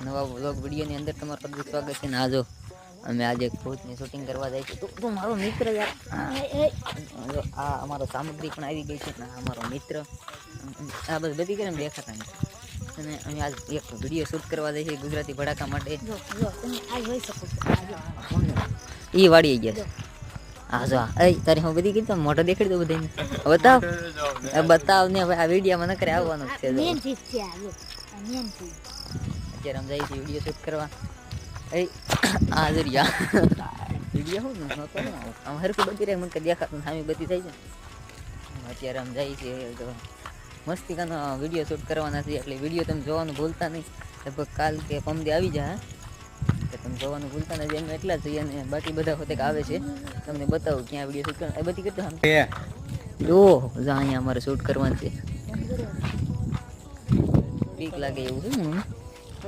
નવા વ્લોગ વિડીયોની અંદર તમારું હાર્દિક સ્વાગત છે. ને આ જો અમે આજે ભૂતની શૂટિંગ કરવા જાય છે. તું મારો મિત્ર યાર. આ અમારો સામગ્રી પણ આવી ગઈ છે. ને અમારો મિત્ર આ બધી કેમ દેખાતા નહીં. અને અમે આજ એક વિડીયો શૂટ કરવા જાય છે ગુજરાતી ભડાકા માટે. એ વાળી ગયા હા જો તારી હું બધી કીધું મોટો દેખાડી દઉં બધાને. બતાવ બતાવ ને હવે આ વિડીયોમાં નકરે આવવાનું છે. અત્યારે અમે જઈએ છીએ વિડીયો શૂટ કરવા. આ જરિયા વિડીયો હું નતો ને આમ હરખું બધી રહે મને દેખાતું સામે બધી થઈ છે. અત્યારે અમે જઈએ છીએ તો મસ્તી કાનો વિડીયો શૂટ કરવાના છે. એટલે વિડીયો તમે જોવાનું ભૂલતા નહીં. લગભગ કાલ કે પમદી આવી જાય તો તમે જોવાનું ભૂલતા નથી. એમ એટલા જ જોઈએ. અને બાકી બધા હોતે આવે છે તમને બતાવું ક્યાં વિડીયો શૂટ કરવાનું એ બધી કરતો આમ ઓહ અહીંયા અમારે શૂટ કરવાનું છે. બીક લાગે એવું છે.